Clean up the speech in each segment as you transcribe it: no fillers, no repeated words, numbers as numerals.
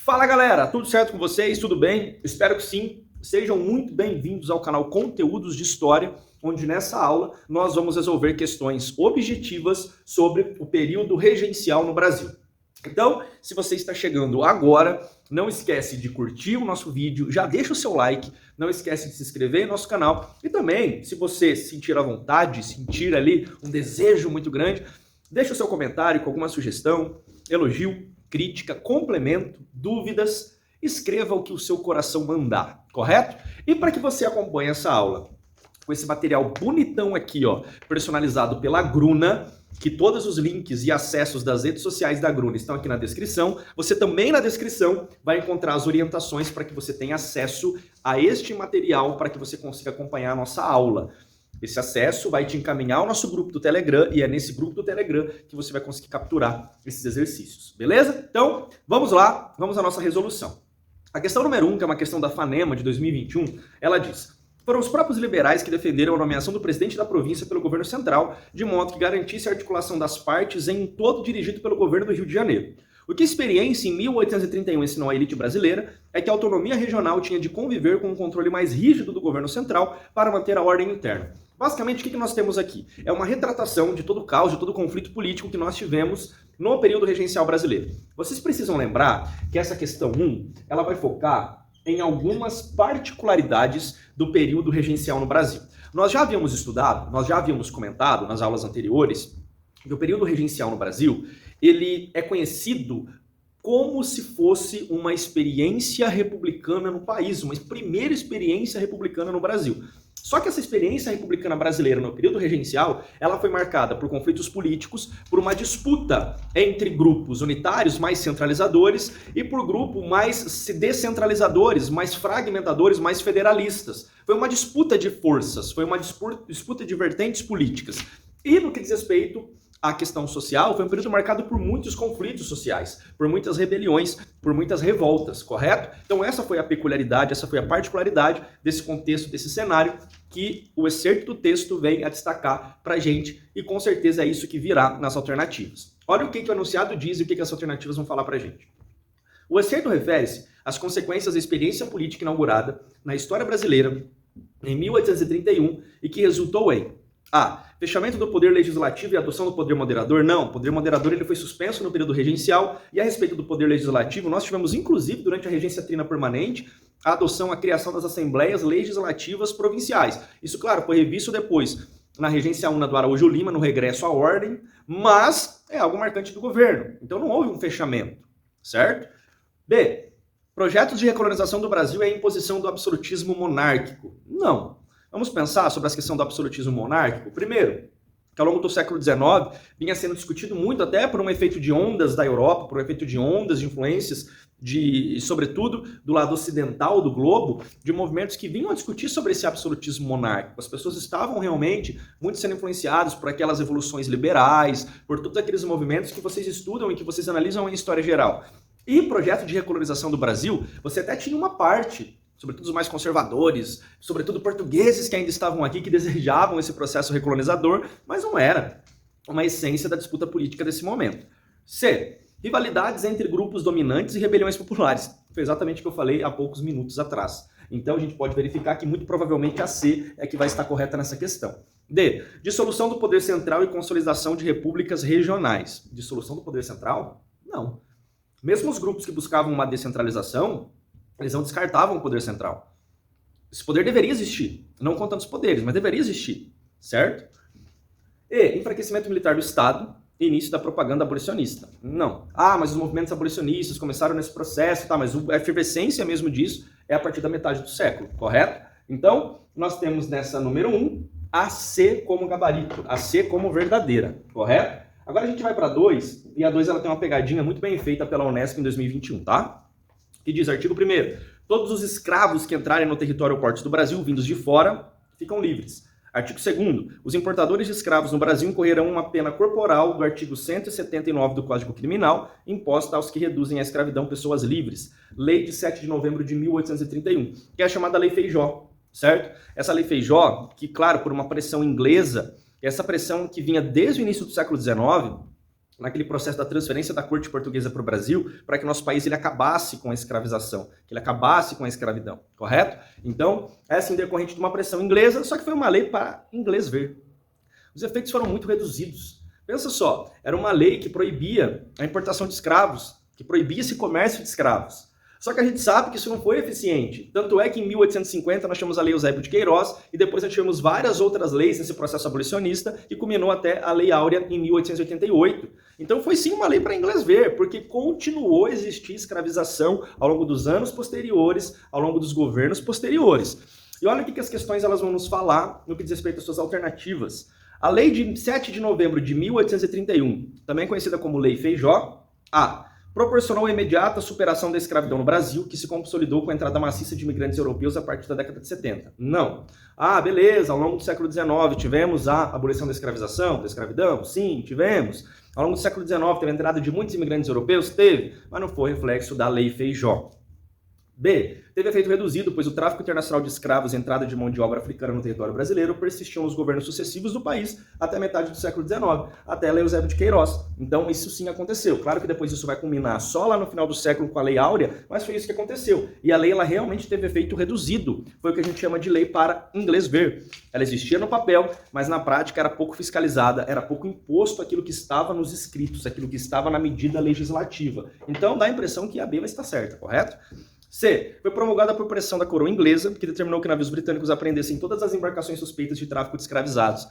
Fala galera, tudo certo com vocês? Tudo bem? Espero que sim. Sejam muito bem-vindos ao canal Conteúdos de História, onde nessa aula nós vamos resolver questões objetivas sobre o período regencial no Brasil. Então, se você está chegando agora, não esquece de curtir o nosso vídeo, já deixa o seu like, não esquece de se inscrever no nosso canal e também, se você sentir a vontade, sentir ali um desejo muito grande, deixa o seu comentário com alguma sugestão, elogio, crítica, complemento, dúvidas, escreva o que o seu coração mandar, correto? E para que você acompanhe essa aula com esse material bonitão aqui, ó, personalizado pela Gruna, que todos os links e acessos das redes sociais da Gruna estão aqui na descrição. Você também na descrição vai encontrar as orientações para que você tenha acesso a este material para que você consiga acompanhar a nossa aula. Esse acesso vai te encaminhar ao nosso grupo do Telegram e é nesse grupo do Telegram que você vai conseguir capturar esses exercícios, beleza? Então, vamos lá, vamos à nossa resolução. A questão número 1, que é uma questão da FANEMA de 2021, ela diz: foram os próprios liberais que defenderam a nomeação do presidente da província pelo governo central, de modo que garantisse a articulação das partes em um todo dirigido pelo governo do Rio de Janeiro. O que a experiência em 1831 ensinou à elite brasileira é que a autonomia regional tinha de conviver com um controle mais rígido do governo central para manter a ordem interna. Basicamente, o que nós temos aqui? É uma retratação de todo o caos, de todo o conflito político que nós tivemos no período regencial brasileiro. Vocês precisam lembrar que essa questão 1, ela vai focar em algumas particularidades do período regencial no Brasil. Nós já havíamos estudado, nós já havíamos comentado nas aulas anteriores que o período regencial no Brasil, ele é conhecido como se fosse uma experiência republicana no país, uma primeira experiência republicana no Brasil. Só que essa experiência republicana brasileira no período regencial, ela foi marcada por conflitos políticos, por uma disputa entre grupos unitários mais centralizadores e por grupos mais descentralizadores, mais fragmentadores, mais federalistas. Foi uma disputa de forças, foi uma disputa de vertentes políticas. E no que diz respeito à questão social, foi um período marcado por muitos conflitos sociais, por muitas rebeliões, por muitas revoltas, correto? Então essa foi a peculiaridade, essa foi a particularidade desse contexto, desse cenário, que o excerto do texto vem a destacar pra gente, e com certeza é isso que virá nas alternativas. Olha o que o enunciado diz e o que as alternativas vão falar pra gente. O excerto refere-se às consequências da experiência política inaugurada na história brasileira em 1831 e que resultou em A. Fechamento do poder legislativo e adoção do poder moderador? Não. O poder moderador ele foi suspenso no período regencial, e a respeito do poder legislativo, nós tivemos, inclusive, durante a regência trina permanente, a adoção, a criação das assembleias legislativas provinciais. Isso, claro, foi revisto depois na regência 1 do Araújo Lima, no regresso à ordem, mas é algo marcante do governo. Então não houve um fechamento, certo? B. Projetos de recolonização do Brasil e a imposição do absolutismo monárquico? Não. Vamos pensar sobre a questão do absolutismo monárquico? Primeiro, que ao longo do século XIX vinha sendo discutido muito, até por um efeito de ondas da Europa, por um efeito de ondas de influências, sobretudo do lado ocidental do globo, de movimentos que vinham a discutir sobre esse absolutismo monárquico. As pessoas estavam realmente muito sendo influenciadas por aquelas revoluções liberais, por todos aqueles movimentos que vocês estudam e que vocês analisam em história geral. E projeto de recolonização do Brasil, você até tinha uma parte, sobretudo os mais conservadores, sobretudo portugueses que ainda estavam aqui, que desejavam esse processo recolonizador, mas não era uma essência da disputa política desse momento. C. Rivalidades entre grupos dominantes e rebeliões populares. Foi exatamente o que eu falei há poucos minutos atrás. Então a gente pode verificar que muito provavelmente a C é que vai estar correta nessa questão. D. Dissolução do poder central e consolidação de repúblicas regionais. Dissolução do poder central? Não. Mesmo os grupos que buscavam uma descentralização, eles não descartavam o poder central. Esse poder deveria existir, não com tantos poderes, mas deveria existir, certo? E enfraquecimento militar do Estado e início da propaganda abolicionista. Não. Ah, mas os movimentos abolicionistas começaram nesse processo, tá, mas a efervescência mesmo disso é a partir da metade do século, correto? Então, nós temos nessa número 1, a C como gabarito, a C como verdadeira, correto? Agora a gente vai para 2, e a 2 ela tem uma pegadinha muito bem feita pela Unesp em 2021, tá? Que diz, artigo 1º, todos os escravos que entrarem no território ou portos do Brasil, vindos de fora, ficam livres. Artigo 2º, os importadores de escravos no Brasil incorrerão uma pena corporal do artigo 179 do Código Criminal, imposta aos que reduzem à escravidão pessoas livres. Lei de 7 de novembro de 1831, que é a chamada Lei Feijó, certo? Essa Lei Feijó, que, claro, por uma pressão inglesa, essa pressão que vinha desde o início do século XIX, naquele processo da transferência da corte portuguesa para o Brasil, para que nosso país ele acabasse com a escravização, que ele acabasse com a escravidão, correto? Então, essa em decorrente de uma pressão inglesa, só que foi uma lei para inglês ver. Os efeitos foram muito reduzidos. Pensa só, era uma lei que proibia a importação de escravos, que proibia esse comércio de escravos. Só que a gente sabe que isso não foi eficiente. Tanto é que em 1850 nós tivemos a Lei Eusébio de Queiroz e depois nós tivemos várias outras leis nesse processo abolicionista que culminou até a Lei Áurea em 1888. Então foi sim uma lei para inglês ver, porque continuou a existir escravização ao longo dos anos posteriores, ao longo dos governos posteriores. E olha o que as questões elas vão nos falar no que diz respeito às suas alternativas. A Lei de 7 de novembro de 1831, também conhecida como Lei Feijó, proporcionou a imediata superação da escravidão no Brasil, que se consolidou com a entrada maciça de imigrantes europeus a partir da década de 70. Não. Beleza, ao longo do século XIX tivemos a abolição da escravização, da escravidão? Sim, tivemos. Ao longo do século XIX teve a entrada de muitos imigrantes europeus? Teve, mas não foi reflexo da Lei Feijó. B. Teve efeito reduzido, pois o tráfico internacional de escravos e a entrada de mão de obra africana no território brasileiro persistiam nos governos sucessivos do país até metade do século XIX, até a Lei Eusébio de Queiroz. Então isso sim aconteceu. Claro que depois isso vai culminar só lá no final do século com a Lei Áurea, mas foi isso que aconteceu. E a lei ela realmente teve efeito reduzido. Foi o que a gente chama de lei para inglês ver. Ela existia no papel, mas na prática era pouco fiscalizada, era pouco imposto aquilo que estava nos escritos, aquilo que estava na medida legislativa. Então dá a impressão que a B vai estar certa, correto? C. Foi promulgada por pressão da coroa inglesa, que determinou que navios britânicos apreendessem todas as embarcações suspeitas de tráfico de escravizados.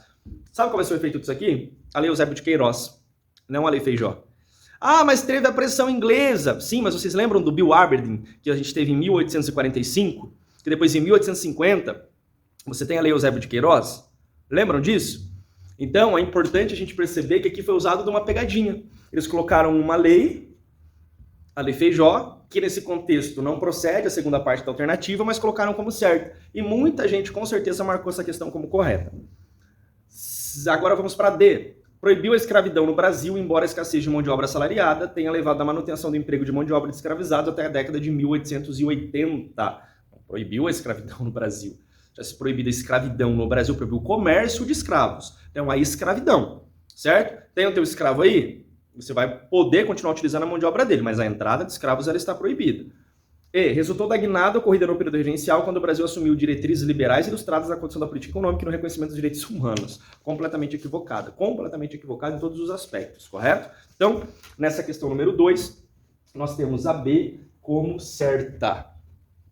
Sabe qual vai ser o efeito disso aqui? A Lei Eusébio de Queiroz, não a Lei Feijó. Mas teve a pressão inglesa. Sim, mas vocês lembram do Bill Aberdeen, que a gente teve em 1845? Que depois em 1850 você tem a Lei Eusébio de Queiroz? Lembram disso? Então é importante a gente perceber que aqui foi usado de uma pegadinha. Eles colocaram uma lei, a Lei Feijó, que nesse contexto não procede a segunda parte da alternativa, mas colocaram como certo. E muita gente com certeza marcou essa questão como correta. Agora vamos para D. Proibiu a escravidão no Brasil, embora a escassez de mão de obra assalariada tenha levado à manutenção do emprego de mão de obra de escravizados até a década de 1880. Proibiu a escravidão no Brasil. Já se proibiu a escravidão no Brasil, proibiu o comércio de escravos. Então a escravidão, certo? Tem o teu escravo aí? Você vai poder continuar utilizando a mão de obra dele, mas a entrada de escravos ela está proibida. E. Resultou da guinada ocorrida no período regencial, quando o Brasil assumiu diretrizes liberais ilustradas na condição da política econômica e no reconhecimento dos direitos humanos. Completamente equivocada em todos os aspectos, correto? Então, nessa questão número 2, nós temos a B como certa.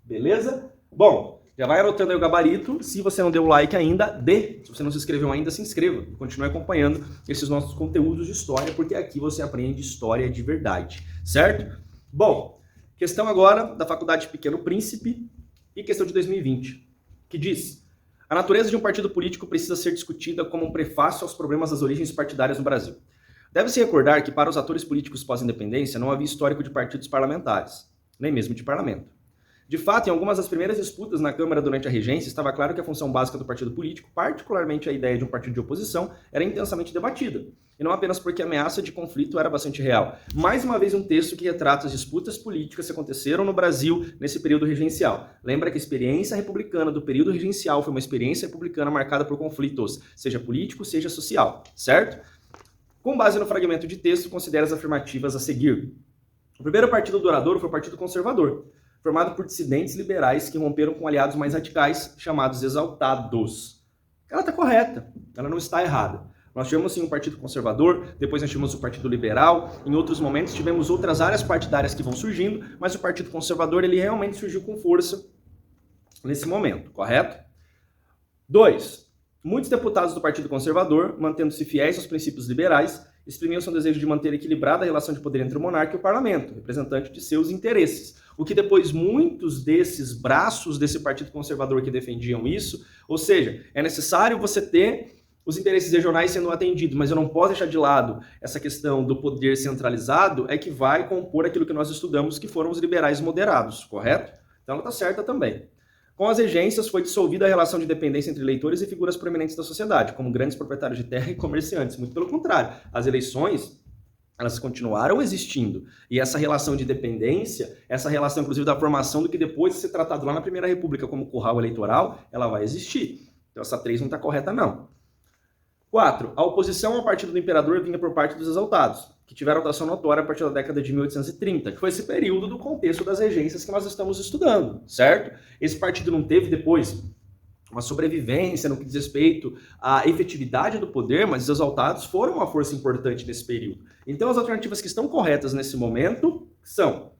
Beleza? Bom, já vai anotando aí o gabarito. Se você não deu like ainda, dê. Se você não se inscreveu ainda, se inscreva. Continue acompanhando esses nossos conteúdos de história, porque aqui você aprende história de verdade, certo? Bom, questão agora da Faculdade Pequeno Príncipe e questão de 2020, que diz: a natureza de um partido político precisa ser discutida como um prefácio aos problemas das origens partidárias no Brasil. Deve-se recordar que para os atores políticos pós-independência não havia histórico de partidos parlamentares, nem mesmo de parlamento. De fato, em algumas das primeiras disputas na Câmara durante a regência, estava claro que a função básica do partido político, particularmente a ideia de um partido de oposição, era intensamente debatida. E não apenas porque a ameaça de conflito era bastante real. Mais uma vez um texto que retrata as disputas políticas que aconteceram no Brasil nesse período regencial. Lembra que a experiência republicana do período regencial foi uma experiência republicana marcada por conflitos, seja político, seja social, certo? Com base no fragmento de texto, considere as afirmativas a seguir. O primeiro partido duradouro foi o Partido Conservador, formado por dissidentes liberais que romperam com aliados mais radicais, chamados exaltados. Ela está correta, ela não está errada. Nós tivemos sim um partido conservador, depois nós tivemos o partido liberal, em outros momentos tivemos outras áreas partidárias que vão surgindo, mas o partido conservador ele realmente surgiu com força nesse momento, correto? 2. Muitos deputados do Partido Conservador, mantendo-se fiéis aos princípios liberais, exprimiam seu desejo de manter equilibrada a relação de poder entre o monarca e o parlamento, representante de seus interesses. O que depois muitos desses braços desse Partido Conservador que defendiam isso, ou seja, é necessário você ter os interesses regionais sendo atendidos, mas eu não posso deixar de lado essa questão do poder centralizado, é que vai compor aquilo que nós estudamos, que foram os liberais moderados, correto? Então ela está certa também. Com as regências foi dissolvida a relação de dependência entre eleitores e figuras proeminentes da sociedade, como grandes proprietários de terra e comerciantes. Muito pelo contrário, as eleições elas continuaram existindo. E essa relação de dependência, essa relação inclusive da formação do que depois de ser tratado lá na Primeira República como curral eleitoral, ela vai existir. Então essa 3 não está correta não. 4. A oposição ao partido do imperador vinha por parte dos exaltados, que tiveram alteração notória a partir da década de 1830, que foi esse período do contexto das regências que nós estamos estudando, certo? Esse partido não teve depois uma sobrevivência no que diz respeito à efetividade do poder, mas os exaltados foram uma força importante nesse período. Então as alternativas que estão corretas nesse momento são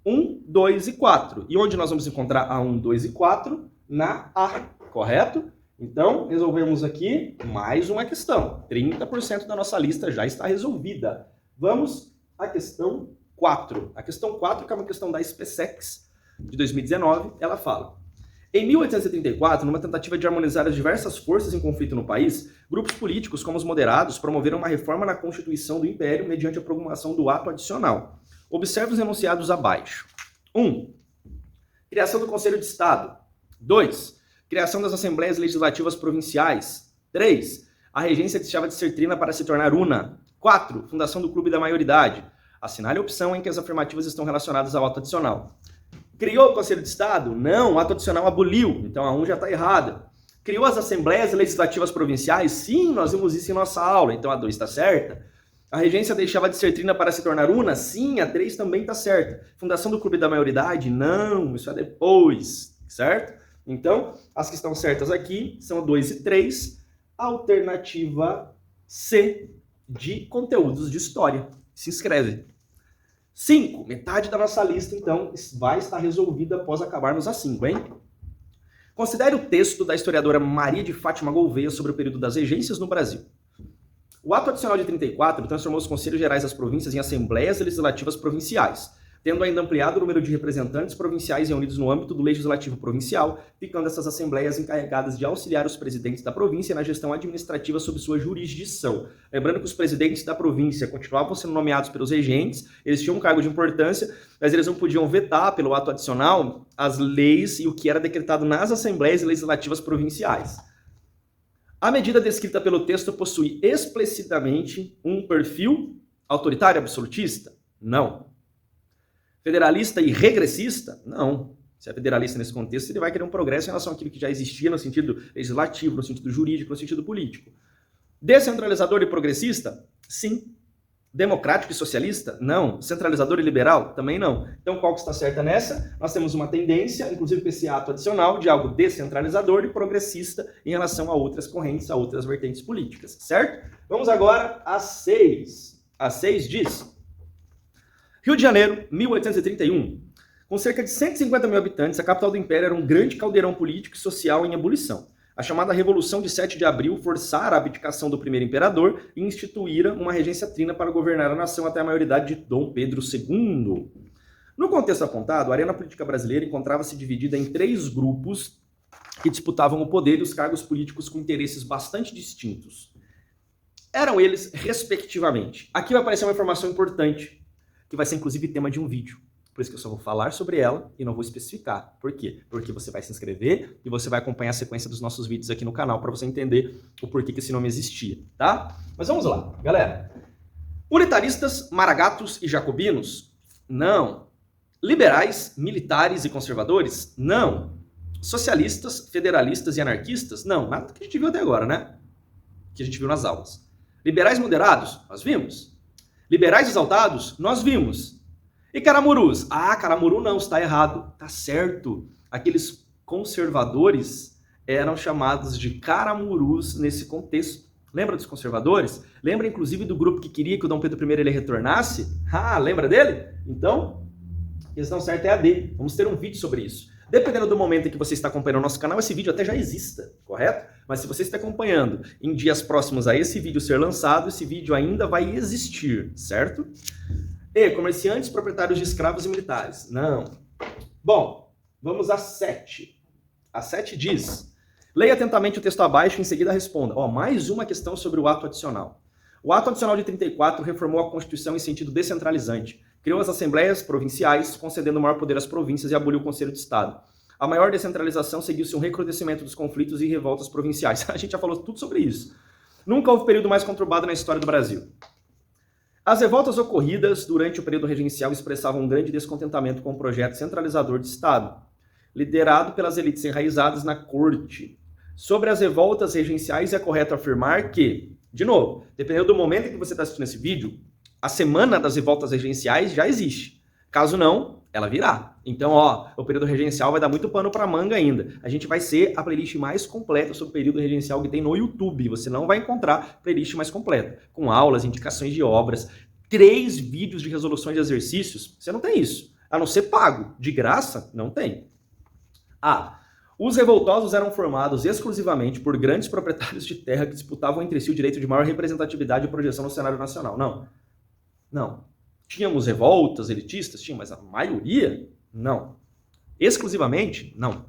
1, 2 e 4. E onde nós vamos encontrar a 1, 2 e 4? Na A, correto? Então, resolvemos aqui mais uma questão. 30% da nossa lista já está resolvida. Vamos à questão 4. A questão 4, que é uma questão da SpaceX de 2019, ela fala: em 1834, numa tentativa de harmonizar as diversas forças em conflito no país, grupos políticos como os moderados promoveram uma reforma na Constituição do Império mediante a promulgação do ato adicional. Observe os enunciados abaixo. 1. Criação do Conselho de Estado. 2. Criação das Assembleias Legislativas Provinciais. 3. A regência deixava de ser trina para se tornar una. 4. Fundação do Clube da Maioridade. Assinale a opção em que as afirmativas estão relacionadas ao ato adicional. Criou o Conselho de Estado? Não, o ato adicional aboliu, então a 1 já está errada. Criou as Assembleias Legislativas Provinciais? Sim, nós vimos isso em nossa aula, então a 2 está certa. A regência deixava de ser trina para se tornar una? Sim, a 3 também está certa. Fundação do Clube da Maioridade? Não, isso é depois, certo? Então, as que estão certas aqui são a 2 e 3, alternativa C de conteúdos de história. Se inscreve. 5, metade da nossa lista, então, vai estar resolvida após acabarmos a 5, hein? Considere o texto da historiadora Maria de Fátima Gouveia sobre o período das regências no Brasil. O ato adicional de 34 transformou os Conselhos Gerais das Províncias em Assembleias Legislativas Provinciais, tendo ainda ampliado o número de representantes provinciais reunidos no âmbito do Legislativo Provincial, ficando essas assembleias encarregadas de auxiliar os presidentes da província na gestão administrativa sob sua jurisdição. Lembrando que os presidentes da província continuavam sendo nomeados pelos regentes, eles tinham um cargo de importância, mas eles não podiam vetar pelo ato adicional as leis e o que era decretado nas assembleias legislativas provinciais. A medida descrita pelo texto possui explicitamente um perfil autoritário absolutista? Não. Federalista e regressista? Não. Se é federalista nesse contexto, ele vai querer um progresso em relação àquilo que já existia no sentido legislativo, no sentido jurídico, no sentido político. Descentralizador e progressista? Sim. Democrático e socialista? Não. Centralizador e liberal? Também não. Então, qual que está certa nessa? Nós temos uma tendência, inclusive com esse ato adicional, de algo descentralizador e progressista em relação a outras correntes, a outras vertentes políticas, certo? Vamos agora a 6. A 6 diz: Rio de Janeiro, 1831. Com cerca de 150 mil habitantes, a capital do Império era um grande caldeirão político e social em ebulição. A chamada Revolução de 7 de Abril forçara a abdicação do primeiro imperador e instituíra uma regência trina para governar a nação até a maioridade de Dom Pedro II. No contexto apontado, a arena política brasileira encontrava-se dividida em 3 grupos que disputavam o poder e os cargos políticos com interesses bastante distintos. Eram eles, respectivamente. Aqui vai aparecer uma informação importante, que vai ser inclusive tema de um vídeo. Por isso que eu só vou falar sobre ela e não vou especificar. Por quê? Porque você vai se inscrever e você vai acompanhar a sequência dos nossos vídeos aqui no canal para você entender o porquê que esse nome existia, tá? Mas vamos lá, galera. Unitaristas, maragatos e jacobinos? Não. Liberais, militares e conservadores? Não. Socialistas, federalistas e anarquistas? Não. Nada do que a gente viu até agora, né? Que a gente viu nas aulas. Liberais moderados? Nós vimos. Liberais exaltados? Nós vimos. E caramurus? Ah, caramuru não, está errado. Tá certo. Aqueles conservadores eram chamados de caramurus nesse contexto. Lembra dos conservadores? Lembra, inclusive, do grupo que queria que o Dom Pedro I ele retornasse? Ah, lembra dele? Então, a questão certa é a D. Vamos ter um vídeo sobre isso. Dependendo do momento em que você está acompanhando o nosso canal, esse vídeo até já exista, correto? Mas se você está acompanhando em dias próximos a esse vídeo ser lançado, esse vídeo ainda vai existir, certo? E comerciantes, proprietários de escravos e militares? Não. Bom, vamos a 7. A 7 diz: leia atentamente o texto abaixo e em seguida responda. Mais uma questão sobre o ato adicional. O ato adicional de 34 reformou a Constituição em sentido descentralizante. Criou as assembleias provinciais, concedendo maior poder às províncias e aboliu o Conselho de Estado. A maior descentralização seguiu-se um recrudescimento dos conflitos e revoltas provinciais. A gente já falou tudo sobre isso. Nunca houve período mais conturbado na história do Brasil. As revoltas ocorridas durante o período regencial expressavam um grande descontentamento com o projeto centralizador de Estado, liderado pelas elites enraizadas na corte. Sobre as revoltas regenciais, é correto afirmar que, de novo, dependendo do momento em que você está assistindo esse vídeo, A semana das revoltas regenciais já existe. Caso não, ela virá. Então, o período regencial vai dar muito pano para manga ainda. A gente vai ser a playlist mais completa sobre o período regencial que tem no YouTube. Você não vai encontrar playlist mais completa, com aulas, indicações de obras, 3 vídeos de resoluções de exercícios. Você não tem isso. A não ser pago. De graça, não tem. Os revoltosos eram formados exclusivamente por grandes proprietários de terra que disputavam entre si o direito de maior representatividade e projeção no cenário nacional. Não. Tínhamos revoltas elitistas? Tinha, mas a maioria? Não. Exclusivamente? Não.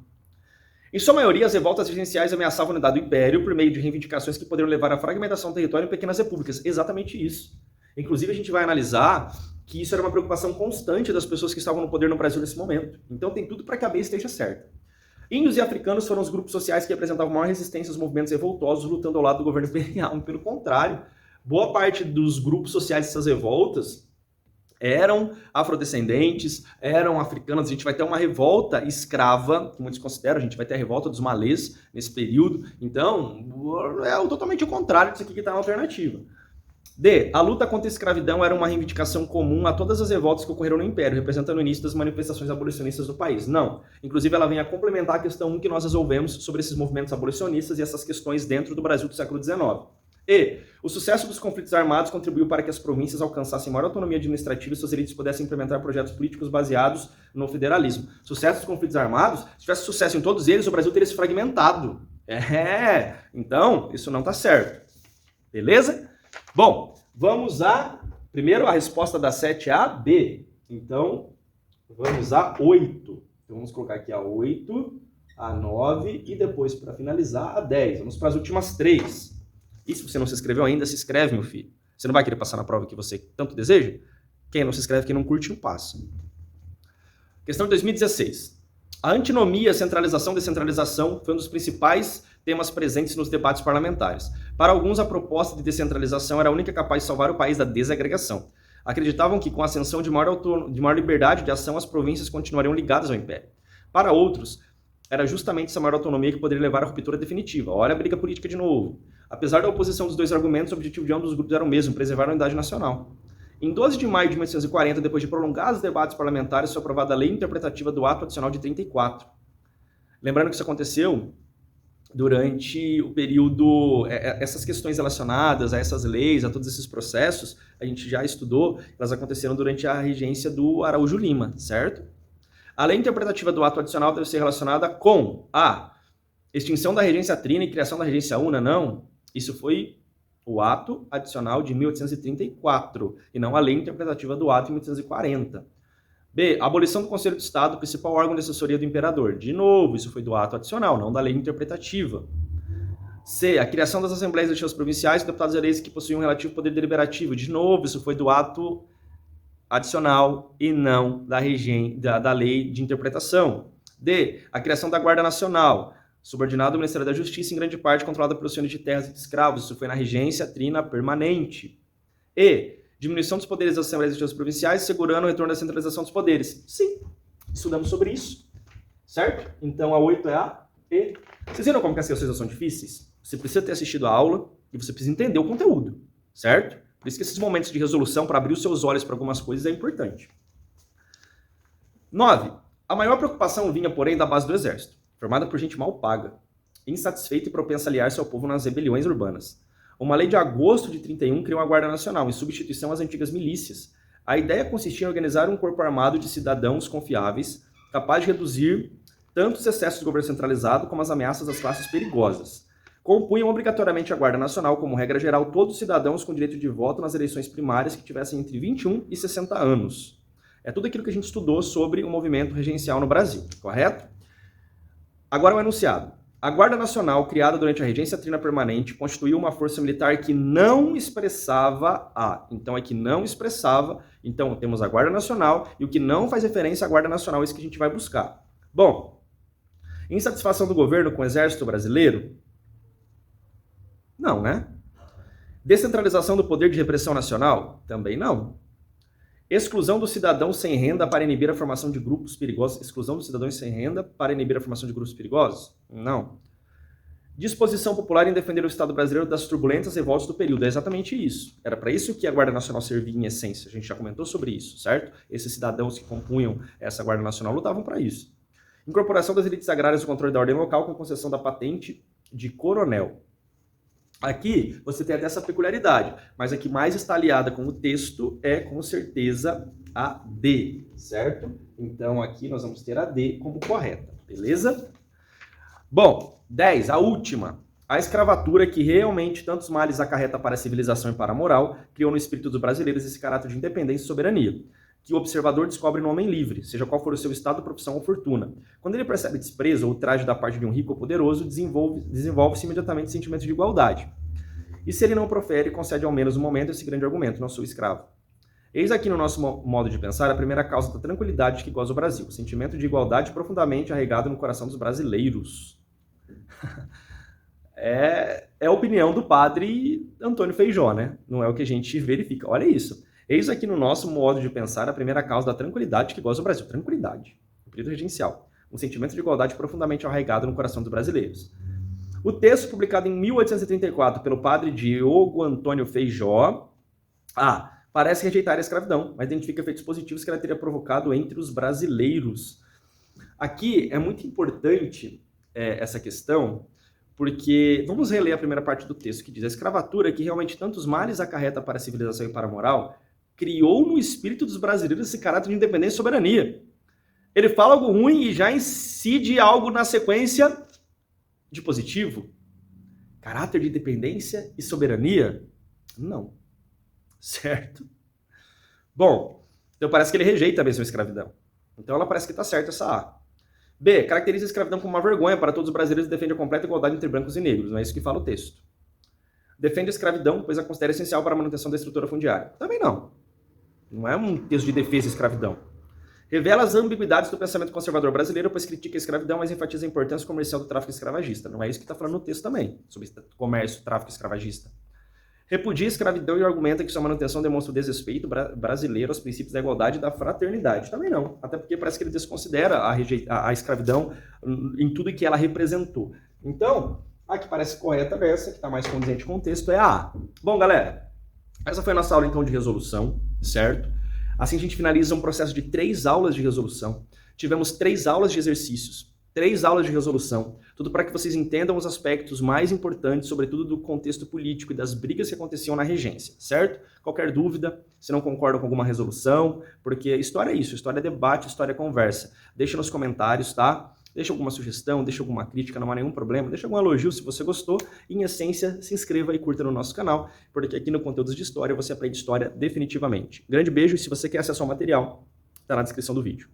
Em sua maioria, as revoltas regenciais ameaçavam a unidade do império por meio de reivindicações que poderiam levar à fragmentação do território em pequenas repúblicas. Exatamente isso. Inclusive, a gente vai analisar que isso era uma preocupação constante das pessoas que estavam no poder no Brasil nesse momento. Então tem tudo para que a B esteja certa. Índios e africanos foram os grupos sociais que representavam maior resistência aos movimentos revoltosos lutando ao lado do governo imperial. Pelo contrário, boa parte dos grupos sociais dessas revoltas eram afrodescendentes, eram africanos. A gente vai ter uma revolta escrava, que muitos consideram, a gente vai ter a revolta dos malês nesse período. Então, é totalmente o contrário disso aqui que está na alternativa. D. A luta contra a escravidão era uma reivindicação comum a todas as revoltas que ocorreram no Império, representando o início das manifestações abolicionistas do país. Não. Inclusive, ela vem a complementar a questão 1 que nós resolvemos sobre esses movimentos abolicionistas e essas questões dentro do Brasil do século XIX. E. O sucesso dos conflitos armados contribuiu para que as províncias alcançassem maior autonomia administrativa e suas elites pudessem implementar projetos políticos baseados no federalismo. Sucesso dos conflitos armados, se tivesse sucesso em todos eles, o Brasil teria se fragmentado. Então, isso não está certo. Beleza? Bom, vamos primeiro a resposta da 7 a B. Então, vamos a 8. Então, vamos colocar aqui a 8, a 9 e depois, para finalizar, a 10. Vamos para as últimas 3. E se você não se inscreveu ainda, se inscreve, meu filho. Você não vai querer passar na prova que você tanto deseja? Quem não se inscreve, quem não curte, não passa. Questão de 2016. A antinomia, centralização e descentralização foi um dos principais temas presentes nos debates parlamentares. Para alguns, a proposta de descentralização era a única capaz de salvar o país da desagregação. Acreditavam que, com a ascensão de maior liberdade de ação, as províncias continuariam ligadas ao império. Para outros, era justamente essa maior autonomia que poderia levar à ruptura definitiva. Olha a briga política de novo. Apesar da oposição dos dois argumentos, o objetivo de ambos os grupos era o mesmo, preservar a unidade nacional. Em 12 de maio de 1840, depois de prolongados debates parlamentares, foi aprovada a lei interpretativa do ato adicional de 34. Lembrando que isso aconteceu durante o período, essas questões relacionadas a essas leis, a todos esses processos, a gente já estudou, elas aconteceram durante a regência do Araújo Lima, certo? A lei interpretativa do ato adicional deve ser relacionada com a extinção da regência trina e criação da regência una, não. Isso foi o ato adicional de 1834, e não a lei interpretativa do ato de 1840. B. Abolição do Conselho de Estado, principal órgão de assessoria do imperador. De novo, isso foi do ato adicional, não da lei interpretativa. C. A criação das assembleias legislativas provinciais e deputados eleitos que possuíam um relativo poder deliberativo. De novo, isso foi do ato adicional e não da lei de interpretação. D. A criação da Guarda Nacional, subordinado ao Ministério da Justiça, em grande parte controlada pelos senhores de terras e de escravos. Isso foi na regência trina permanente. E. Diminuição dos poderes das Assembleias Legislativas Provinciais, segurando o retorno da centralização dos poderes. Sim, estudamos sobre isso, certo? Então a 8 é a E. Vocês viram como que as questões são difíceis? Você precisa ter assistido a aula e você precisa entender o conteúdo, certo? Por isso que esses momentos de resolução, para abrir os seus olhos para algumas coisas, é importante. 9. A maior preocupação vinha, porém, da base do exército, formada por gente mal paga, insatisfeita e propensa a aliar-se ao povo nas rebeliões urbanas. Uma lei de agosto de 31 criou a Guarda Nacional, em substituição às antigas milícias. A ideia consistia em organizar um corpo armado de cidadãos confiáveis, capaz de reduzir tanto os excessos do governo centralizado como as ameaças das classes perigosas. Compunham obrigatoriamente a Guarda Nacional, como regra geral, todos os cidadãos com direito de voto nas eleições primárias que tivessem entre 21 e 60 anos. É tudo aquilo que a gente estudou sobre o movimento regencial no Brasil, correto? Agora o enunciado. A Guarda Nacional, criada durante a regência trina permanente, constituiu uma força militar que não expressava Então, é que não expressava. Então, temos a Guarda Nacional e o que não faz referência à Guarda Nacional é isso que a gente vai buscar. Bom, insatisfação do governo com o exército brasileiro? Não, né? Descentralização do poder de repressão nacional? Também não. Exclusão dos cidadãos sem renda para inibir a formação de grupos perigosos. Exclusão dos cidadãos sem renda para inibir a formação de grupos perigosos? Não. Disposição popular em defender o Estado brasileiro das turbulências revoltas do período. É exatamente isso. Era para isso que a Guarda Nacional servia em essência. A gente já comentou sobre isso, certo? Esses cidadãos que compunham essa Guarda Nacional lutavam para isso. Incorporação das elites agrárias no controle da ordem local com a concessão da patente de coronel. Aqui você tem até essa peculiaridade, mas a que mais está aliada com o texto é com certeza a D, certo? Então aqui nós vamos ter a D como correta, beleza? Bom, 10, a última. A escravatura, que realmente tantos males acarreta para a civilização e para a moral, criou no espírito dos brasileiros esse caráter de independência e soberania, que o observador descobre no homem livre, seja qual for o seu estado, profissão ou fortuna. Quando ele percebe desprezo ou ultraje da parte de um rico ou poderoso, desenvolve-se imediatamente sentimento de igualdade. E se ele não profere, concede ao menos um momento esse grande argumento: não sou escravo. Eis aqui no nosso modo de pensar a primeira causa da tranquilidade que goza o Brasil, o sentimento de igualdade profundamente arraigado no coração dos brasileiros. É a opinião do padre Antônio Feijó, né? Não é o que a gente verifica. Olha isso. Eis aqui no nosso modo de pensar a primeira causa da tranquilidade que goza o Brasil. Tranquilidade. O período regencial. Um sentimento de igualdade profundamente arraigado no coração dos brasileiros. O texto, publicado em 1834 pelo padre Diogo Antônio Feijó, parece rejeitar a escravidão, mas identifica efeitos positivos que ela teria provocado entre os brasileiros. Aqui é muito importante essa questão, porque vamos reler a primeira parte do texto, que diz: a escravatura, que realmente tantos males acarreta para a civilização e para a moral, criou no espírito dos brasileiros esse caráter de independência e soberania. Ele fala algo ruim e já incide algo na sequência de positivo. Caráter de independência e soberania? Não. Certo? Bom, então parece que ele rejeita mesmo a escravidão. Então ela parece que está certa, essa A. B. Caracteriza a escravidão como uma vergonha para todos os brasileiros e defende a completa igualdade entre brancos e negros. Não é isso que fala o texto. Defende a escravidão, pois a considera essencial para a manutenção da estrutura fundiária. Também não. Não é um texto de defesa da escravidão. Revela as ambiguidades do pensamento conservador brasileiro, pois critica a escravidão, mas enfatiza a importância comercial do tráfico escravagista. Não é isso que está falando no texto também, sobre comércio, tráfico escravagista. Repudia a escravidão e argumenta que sua manutenção demonstra o desrespeito brasileiro aos princípios da igualdade e da fraternidade. Também não, até porque parece que ele desconsidera a escravidão em tudo que ela representou. Então, a que parece correta dessa, que está mais condizente com o texto, é a A. Bom, galera, essa foi a nossa aula então de resolução, certo? Assim a gente finaliza um processo de 3 aulas de resolução. Tivemos 3 aulas de exercícios, 3 aulas de resolução, tudo para que vocês entendam os aspectos mais importantes, sobretudo do contexto político e das brigas que aconteciam na regência, certo? Qualquer dúvida, se não concorda com alguma resolução, porque história é isso, história é debate, história é conversa. Deixa nos comentários, tá? Deixa alguma sugestão, deixa alguma crítica, não há nenhum problema, deixa algum elogio se você gostou. E, em essência, se inscreva e curta no nosso canal, porque aqui no Conteúdos de História você aprende história definitivamente. Grande beijo e se você quer acessar o material, tá na descrição do vídeo.